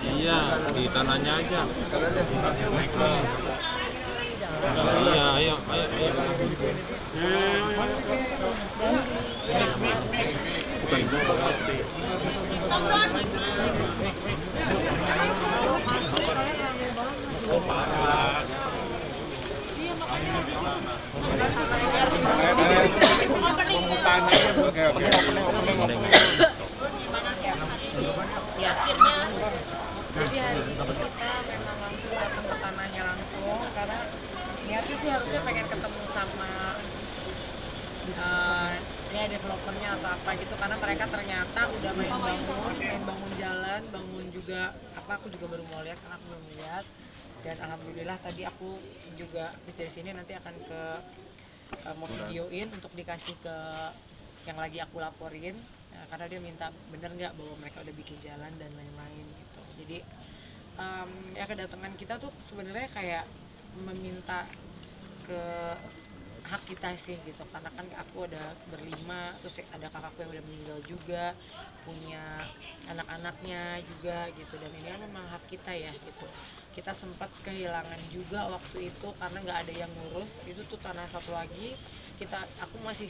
Iya, di tanahnya aja. Iya, ayo. Ya, jadi hari ini kita memang langsung datang ke tanahnya langsung karena niatnya sih harusnya pengen ketemu sama ya developernya atau apa gitu, karena mereka ternyata udah main bangun jalan, bangun juga apa, aku juga baru mau lihat karena aku belum lihat. Dan alhamdulillah tadi aku juga habis dari sini nanti akan ke mau videoin untuk dikasih ke yang lagi aku laporin, karena dia minta bener nggak bahwa mereka udah bikin jalan dan lain-lain gitu. Jadi ya kedatangan kita tuh sebenarnya kayak meminta ke hak kita sih gitu, karena kan aku ada berlima, terus ada kakakku yang udah meninggal juga, punya anak-anaknya juga gitu, dan ini kan memang hak kita ya gitu. Kita sempat kehilangan juga waktu itu karena nggak ada yang ngurus, itu tuh tanah satu lagi aku masih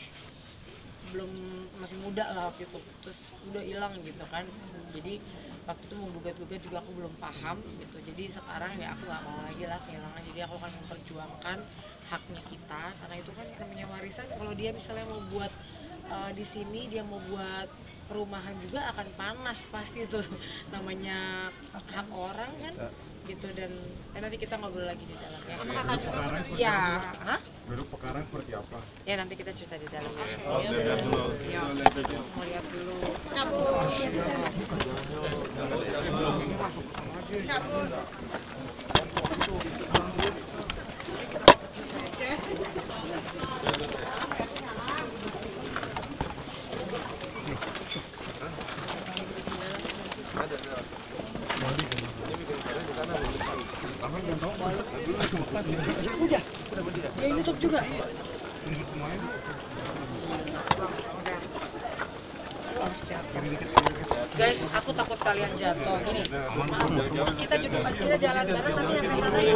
muda lah waktu itu, terus udah hilang gitu kan. Jadi waktu itu mau gugat-gugat juga aku belum paham gitu. Jadi sekarang ya aku nggak mau lagi lah kehilangan, jadi aku akan memperjuangkan haknya kita, karena itu kan namanya warisan. Kalau dia misalnya mau buat di sini, dia mau buat perumahan juga akan panas pasti tuh namanya hak orang kan gitu. Dan nanti kita ngobrol lagi di dalam ya. Ya, Duduk perkara seperti apa? Ya nanti kita cerita di dalam ya. Oh, lihat dulu. Ya, mau lihat dulu. Ya YouTube juga. Guys, aku takut kalian jatuh. Gini, kita jalan bareng, nanti yang kesana ya.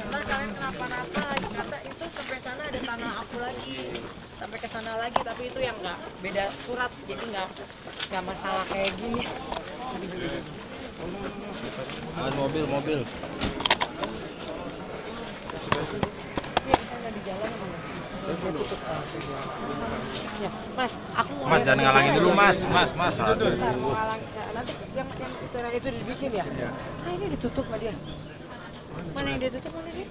Ntar kalian kenapa-napa lagi, kata itu sampai sana ada tanah aku lagi, sampai ke sana lagi, tapi itu yang nggak beda surat, jadi nggak masalah kayak gini. Mobil. Iya, kesana di jalan. Ya, Mas, aku mau. Mas jangan ngalangin dulu, Mas. Mas. Bentar, mau ngalangin. Nanti itu dibikin ya? Ah, ini ditutup sama dia. Mana yang ditutup, mana sih?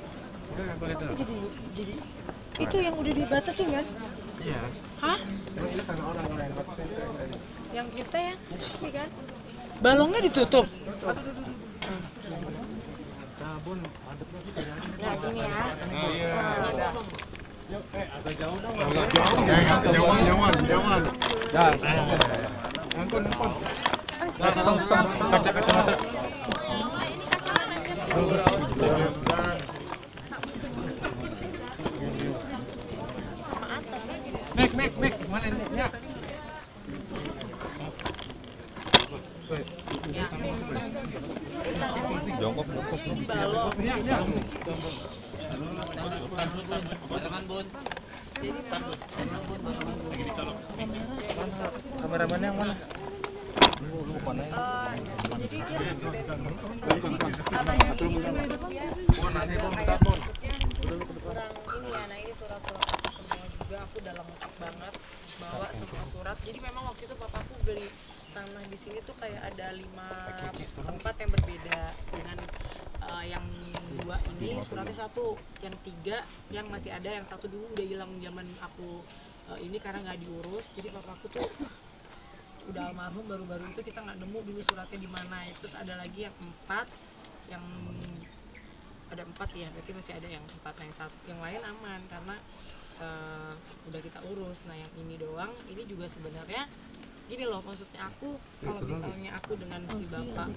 Jadi itu yang udah dibatasin kan? Iya. Hah? Ini karena orang yang batasin Yang kita ya? Iya kan? Balongnya ditutup. sabun adep lagi. Nah, gini ya. Agak jauh dong. Jauhan. Dah. Ampun. Kacamata. Mek, mana nya? Jongkok. Balong. Nya. Kameramannya yang mana? Jadi dia sampai kurang ini ya. Nah, ini surat-surat aku semua juga aku udah lengkap banget bawa semua surat. Jadi memang waktu itu papaku beli tanah di sini tuh kayak ada 5 tempat yang berbeda dengan yang 2 ini suratnya 1, yang 3 yang masih ada, yang 1 dulu udah hilang zaman aku ini karena nggak diurus. Jadi papaku tuh udah almarhum, baru-baru itu kita nggak nemu dulu suratnya di mana. Terus ada lagi yang 4, yang ada 4 ya, berarti masih ada yang 4, yang lain aman karena udah kita urus. Nah yang ini doang, ini juga sebenarnya gini loh, maksudnya aku kalau misalnya aku dengan si bapak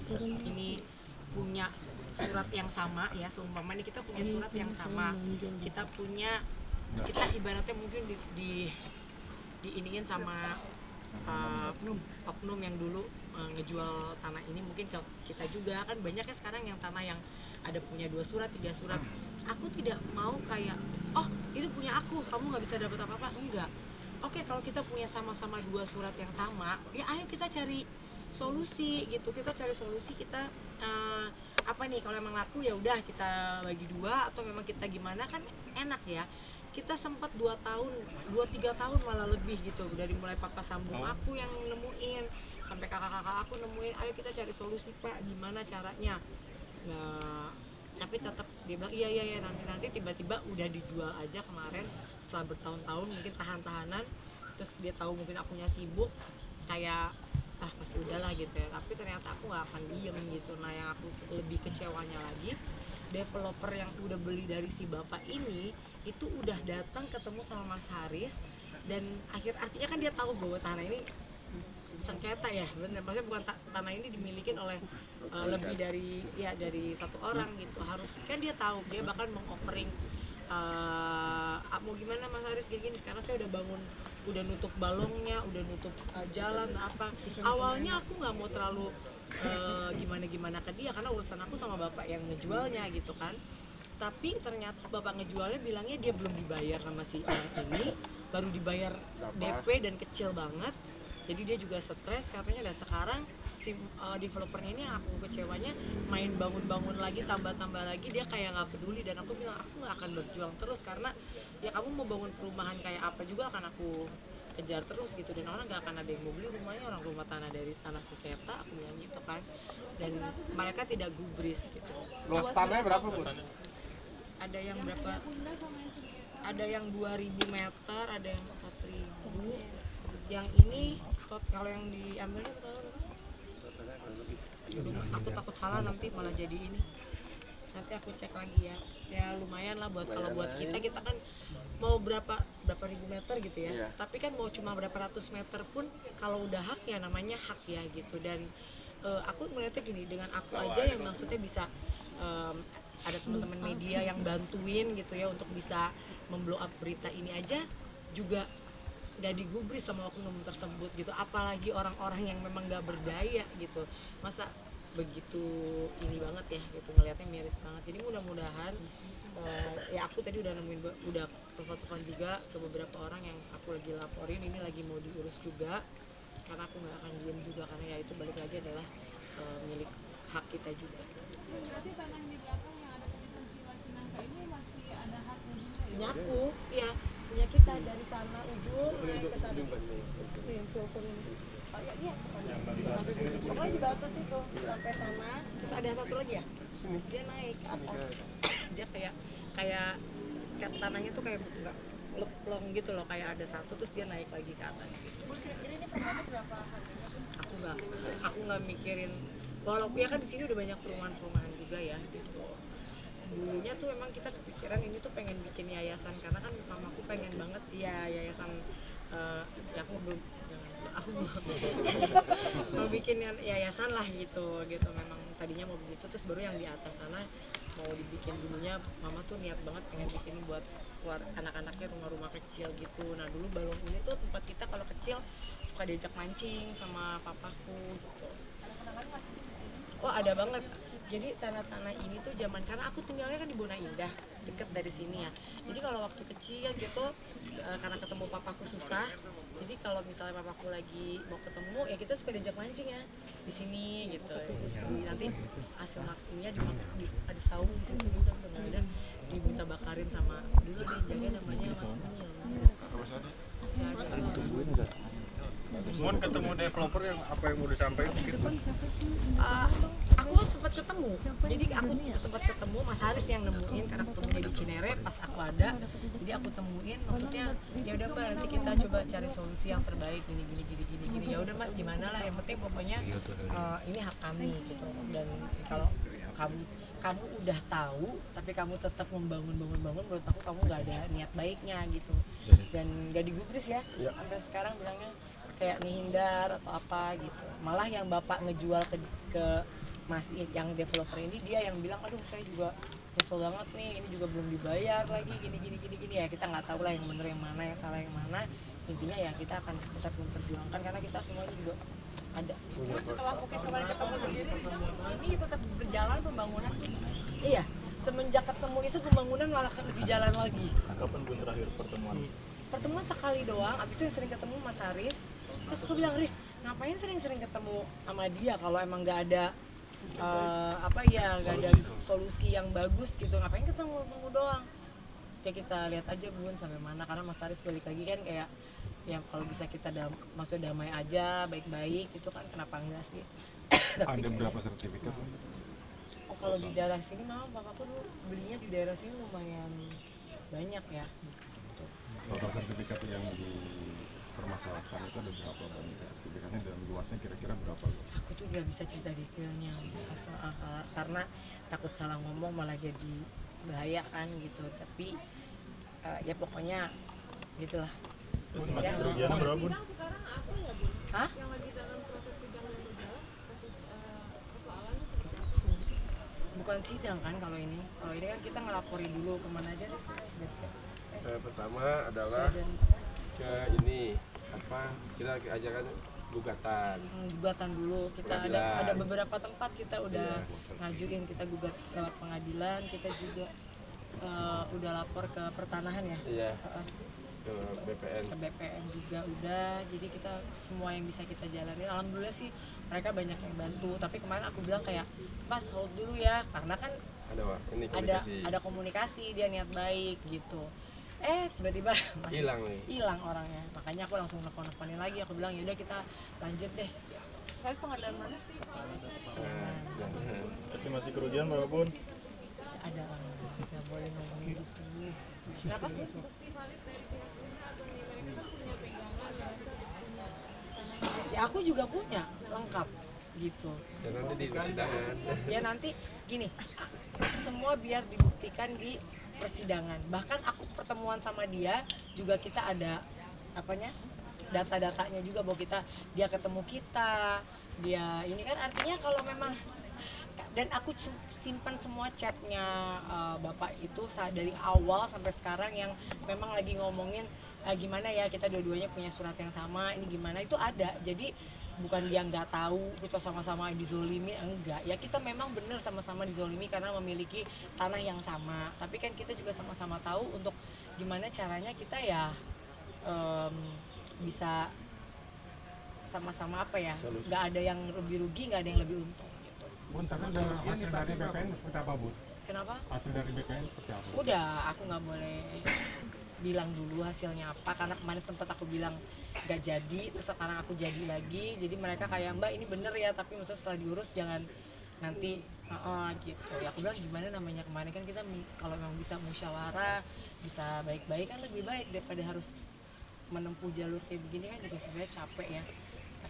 ini punya surat yang sama ya, seumpama ini kita punya surat yang sama, kita ibaratnya mungkin diiniin sama oknum yang dulu ngejual tanah ini mungkin ke kita juga kan banyaknya sekarang yang tanah yang ada punya 2 surat 3 surat. Aku tidak mau kayak oh itu punya aku kamu nggak bisa dapat apa-apa, enggak. Oke, kalau kita punya sama-sama 2 surat yang sama ya ayo kita cari solusi gitu, kita cari solusi, kita apa nih kalau emang laku ya udah kita bagi 2 atau memang kita gimana kan enak ya. Kita sempat 2 tahun 2-3 tahun malah lebih gitu, dari mulai papa sambung aku yang nemuin sampai kakak-kakak aku nemuin, ayo kita cari solusi pak gimana caranya. Nah, tapi tetap dia bilang iya nanti tiba-tiba udah dijual aja kemarin setelah bertahun-tahun mungkin tahan-tahanan, terus dia tahu mungkin akunya sibuk kayak pasti udahlah gitu ya, tapi ternyata aku nggak akan diem gitu. Nah yang aku lebih kecewanya lagi, developer yang udah beli dari si bapak ini itu udah datang ketemu sama Mas Haris dan artinya kan dia tahu bahwa tanah ini sengketa ya, benar, maksudnya bukan tanah ini dimiliki oleh lebih dari 1 orang gitu. Harus kan dia tahu, dia bahkan mengoffering mau gimana Mas Haris kayak gini, sekarang saya udah bangun, udah nutup balongnya, udah nutup jalan apa. Awalnya aku nggak mau terlalu gimana ke dia karena urusan aku sama bapak yang ngejualnya gitu kan. Tapi ternyata bapak ngejualnya bilangnya dia belum dibayar sama si orang ini, baru dibayar DP dan kecil banget. Jadi dia juga stres katanya. Dan sekarang si developernya ini aku kecewanya main bangun-bangun lagi, tambah-tambah lagi, dia kayak nggak peduli. Dan aku bilang aku nggak akan berjuang terus karena ya kamu mau bangun perumahan kayak apa juga akan aku kejar terus gitu, dan orang nggak akan ada yang mau beli rumahnya, orang rumah tanah dari tanah sengketa, aku bilang gitu kan. Dan mereka tidak gubris gitu. Luas tanahnya berapa Bu? Ada yang berapa? Ada yang 2.000 meter, ada yang 4.000. Yang ini kalau yang diambilnya aku takut salah nanti malah jadi ini. Nanti aku cek lagi ya. Ya lumayan lah kalau buat kita kan mau berapa ribu meter gitu ya. Tapi kan mau cuma berapa ratus meter pun kalau udah hak ya namanya hak ya gitu. Dan aku melihatnya gini, dengan aku aja yang maksudnya bisa ada teman-teman media yang bantuin gitu ya untuk bisa memblow up berita ini aja juga gak digubris sama oknum tersebut gitu, apalagi orang-orang yang memang gak berdaya gitu. Masa begitu ini banget ya gitu, ngelihatnya miris banget. Jadi mudah-mudahan ya aku tadi udah nemuin, udah telepon juga ke beberapa orang yang aku lagi laporin, ini lagi mau diurus juga karena aku nggak akan diem juga, karena ya itu balik lagi adalah milik hak kita juga. Berarti tanah di belakang yang ada tulisan Villa Cinangka ini masih ada haknya juga ya? Nyapu, ya punya kita dari sana ujung naik ke sana. Yang silver ini. Oh ya, iya. Pokoknya di batas itu sampai sana, terus ada satu lagi ya. Dia naik ke atas. Dia kayak tanahnya tuh kayak nggak leplong gitu loh, kayak ada satu terus dia naik lagi ke atas gitu. Jadi ini per meter berapa harganya? Aku nggak mikirin, walaupun ya kan di sini udah banyak perumahan juga ya gitu. Dulunya tuh emang kita kepikiran ini tuh pengen bikin yayasan karena kan mamaku pengen banget ya yayasan, ya aku belum mau bikin yayasan lah gitu memang tadinya mau begitu, terus baru yang di atas sana mau dibikin. Dulunya mama tuh niat banget pengen bikin buat anak-anaknya rumah-rumah kecil gitu. Nah dulu balong ini tuh tempat kita kalau kecil suka diajak mancing sama papaku gitu. Oh ada banget. Jadi tanah-tanah ini tuh zaman, karena aku tinggalnya kan di Bona Indah, deket dari sini ya. Jadi kalau waktu kecil gitu, karena ketemu papaku susah, jadi kalau misalnya papaku lagi mau ketemu, ya kita suka diajak mancing ya di sini gitu. Terus nanti hasil makannya di saung di situ gitu, nggak ada diminta bakarin sama dulu dijaga namanya Mas Munil. Mohon ketemu developer yang apa yang mau disampaikan gitu. Aku sempat ketemu, jadi aku sempat ketemu Mas Haris yang nemuin karena ketemunya di Cinere pas aku ada, jadi aku temuin, maksudnya ya udah Pak nanti kita coba cari solusi yang terbaik gini ya udah Mas gimana lah, yang penting pokoknya ini hak kami gitu. Dan kalau kamu udah tahu tapi kamu tetap membangun menurut aku kamu nggak ada niat baiknya gitu, dan nggak digubris ya sampai sekarang bilangnya kayak ngehindar atau apa gitu. Malah yang bapak ngejual ke Mas yang developer ini, dia yang bilang aduh saya juga kesel banget nih, ini juga belum dibayar lagi gini ya. Kita nggak tahu lah yang bener yang mana, yang salah yang mana. intinya ya kita akan tetap memperjuangkan karena kita semuanya juga ada. Setelah mungkin kemarin ketemu sendiri, ini tetap berjalan pembangunan. Iya, semenjak ketemu itu pembangunan malah lebih jalan lagi. Kapan Bun terakhir pertemuan? Pertemuan sekali doang, abis itu yang sering ketemu Mas Haris. Terus aku bilang, Riz, ngapain sering-sering ketemu sama dia kalau emang nggak ada nggak ada solusi yang bagus gitu, ngapain ketemu doang? Kayak kita lihat aja Bun sampai mana, karena Mas Haris balik lagi kan kayak ya kalau bisa kita maksudnya damai aja, baik-baik itu kan kenapa enggak sih? Tapi Ada berapa sertifikat? oh kalau di daerah sini mah bapakku dulu belinya di daerah sini lumayan banyak ya. Total sertifikat yang dipermasalahkan itu ada berapa banyak sertifikatnya dan luasnya kira-kira berapa luas? Aku tuh nggak bisa cerita detailnya karena takut salah ngomong malah jadi bahaya kan gitu. Tapi ya pokoknya gitulah. Estimasi kerugiannya berapa Bun? Sidang sekarang apa ya Bun? Hah? Yang lagi dalam proses sidang yang berjalan, proses persoalannya seperti apa? Bukan sidang kan kalau ini kan kita ngelaporin dulu kemana aja deh. Pertama adalah ke ini kita ajarkan gugatan. Gugatan dulu kita Pengadilan. ada beberapa tempat kita udah Iya. ngajuin, kita gugat lewat pengadilan, kita juga udah lapor ke pertanahan ya. Iya, Heeh. ke BPN. Ke BPN juga udah, jadi kita semua yang bisa kita jalanin alhamdulillah sih mereka banyak yang bantu. Tapi kemarin aku bilang kayak Mas hold dulu ya, karena kan Ada Wak, ini komunikasi. ada komunikasi, dia niat baik gitu. Tiba-tiba Hilang nih. hilang orangnya, makanya aku langsung nelfonin lagi. Aku bilang yaudah kita lanjut deh. Guys, pengadilan mana? Estimasi kerugian berapa Bun? Ada nggak boleh ngomongin gitu. Kenapa? Bukti valid dari pihak Bunda atau nih mereka kan punya pegangan ya, punya tanah. Ya aku juga punya lengkap gitu. Dan nanti di persidangan. Ya nanti gini, semua biar dibuktikan di persidangan. Bahkan aku pertemuan sama dia juga kita ada data-datanya juga bahwa dia ketemu kita, dia ini kan artinya kalau memang, dan aku simpan semua chatnya bapak itu dari awal sampai sekarang yang memang lagi ngomongin gimana ya kita dua-duanya punya surat yang sama, ini gimana itu ada. Jadi bukan dia nggak tahu kita sama-sama dizolimi, enggak ya, kita memang benar sama-sama dizolimi karena memiliki tanah yang sama, tapi kan kita juga sama-sama tahu untuk gimana caranya kita ya bisa sama-sama nggak ada yang lebih rugi, nggak ada yang lebih untung gitu. Bun, tapi udah hasil dari BPN seperti apa Bun? Kenapa? Hasil dari BPN seperti apa? Udah, aku nggak boleh bilang dulu hasilnya apa karena kemarin sempat aku bilang gak jadi, terus sekarang aku jadi lagi. Jadi mereka kayak Mbak ini bener ya, tapi maksudnya setelah diurus jangan nanti gitu. Ya aku bilang gimana namanya kemarin kan kita kalau memang bisa musyawarah, bisa baik-baik kan lebih baik daripada harus menempuh jalur kayak begini kan juga sebenarnya capek ya.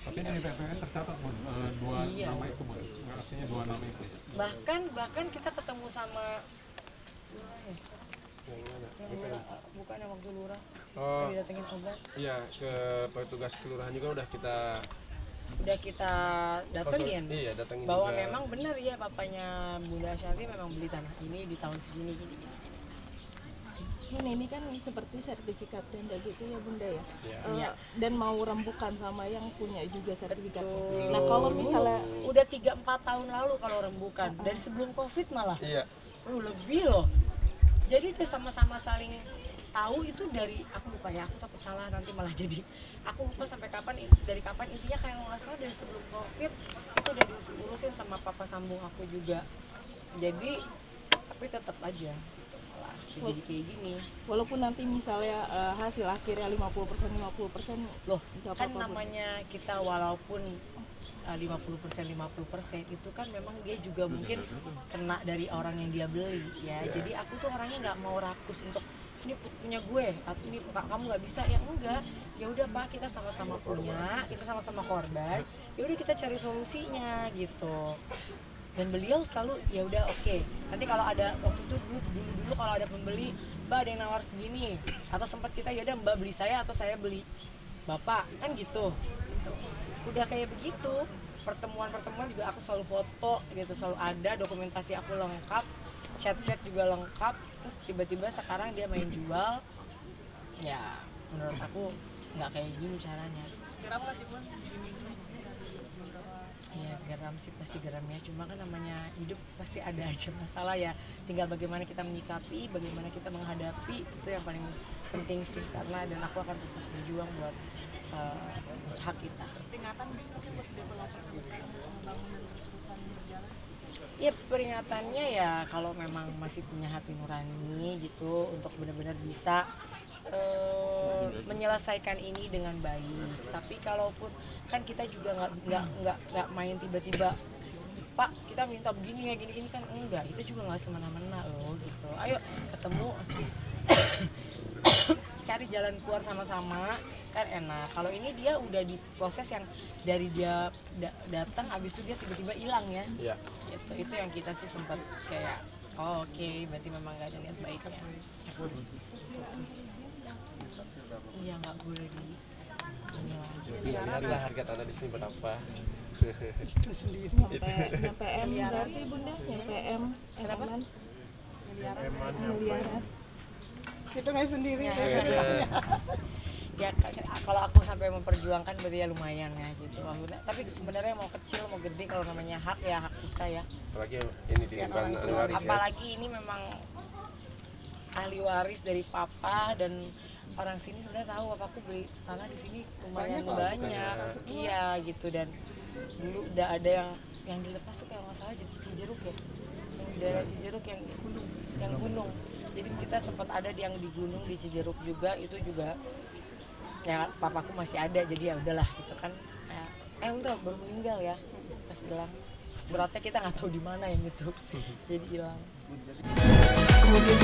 Tapi dari BPN tercatat Bun, dua Iya. nama itu Bun, artinya dua nama itu. Bahkan kita ketemu sama Yang mana? yang BPN. lurah, bukan yang waktu lurah Oh, didatengin obat, iya, ke petugas kelurahan juga udah kita datengin. Iya, datengin Bahwa juga. memang benar ya bapaknya Bunda Ashanti memang beli tanah ini di tahun segini gini. Ini kan seperti sertifikat tenda gitu ya Bunda ya. Iya. Iya. Dan mau rembukan sama yang punya juga sertifikat. Betul. Nah kalau misalnya udah 3-4 tahun lalu kalau rembukan, dari sebelum Covid malah. Iya. Lebih loh. Jadi udah sama-sama saling tahu itu dari, aku lupa ya, aku takut salah nanti malah jadi. Aku lupa sampai kapan, dari kapan, intinya kayak nggak salah dari sebelum Covid itu udah diurusin sama papa sambung aku juga. Jadi tapi tetap aja gitu, malah jadi kayak gini. walaupun nanti misalnya hasil akhirnya 50% Loh, nggak kan apa-apa, Bun. namanya kita walaupun 50% itu kan memang dia juga mungkin kena dari orang yang dia beli ya. Jadi aku tuh orangnya nggak mau rakus untuk ini punya gue atau ini kamu nggak bisa, ya enggak, ya udah Pak, kita sama-sama punya, kita sama-sama korban, ya udah kita cari solusinya gitu. Dan beliau selalu ya udah oke. Nanti kalau ada waktu itu dulu kalau ada pembeli, Mbak ada yang nawar segini, atau sempat kita ya udah Mbak beli saya atau saya beli Bapak, kan gitu. Udah kayak begitu. Pertemuan juga aku selalu foto gitu, selalu ada dokumentasi aku lengkap, chat juga lengkap. Terus tiba-tiba sekarang dia main jual, ya menurut aku nggak kayak gini caranya. Geram nggak sih Bun? Gini terus Ya geram sih pasti geram ya, cuma kan namanya hidup pasti ada aja masalah ya, tinggal bagaimana kita menyikapi, bagaimana kita menghadapi, itu yang paling penting sih. Karena dan aku akan terus berjuang buat hak kita. peringatan mungkin buat developer sampai sekarang bisa membangun dan terus-terusan berjalan. Ya peringatannya ya kalau memang masih punya hati nurani gitu untuk benar-benar bisa menyelesaikan ini dengan baik. Tapi kalaupun kan kita juga nggak main tiba-tiba, Pak kita minta begini ya gini-gini, kan enggak, itu juga nggak semena-mena loh gitu. Ayo ketemu cari jalan keluar sama-sama kan enak. Kalau ini dia udah di proses yang dari dia datang habis itu dia tiba-tiba hilang ya. Iya. Itu yang kita sih sempat kayak oke, berarti memang nggak ada niat baiknya. Iya nggak boleh di inilah. Lihatlah harga tanah di sini berapa. Itu sendiri. Nyampe M berarti bunda, nyampe M. Kenapa? Miliaran. Itu nggak sendiri Ya, ya ceritanya. ya kalau aku sampai memperjuangkan berarti ya lumayan ya gitu. Tapi sebenarnya mau kecil mau gede, kalau namanya hak ya hak kita ya. Apalagi ini ditimpan ahli waris ya. Apalagi ini memang ahli waris dari papa, dan orang sini sebenarnya tahu papaku beli tanah di sini lumayan banyak. Iya gitu, dan dulu udah ada yang dilepas tuh kayak nggak salah Cijeruk ya, yang di daerah Cijeruk yang gunung. Jadi kita sempat ada yang di gunung di Cijeruk juga, itu juga ya papaku masih ada, jadi ya udahlah gitu kan. Enggak, baru meninggal ya pas hilang. Suratnya kita nggak tahu di mana yang itu, jadi hilang. Kemudian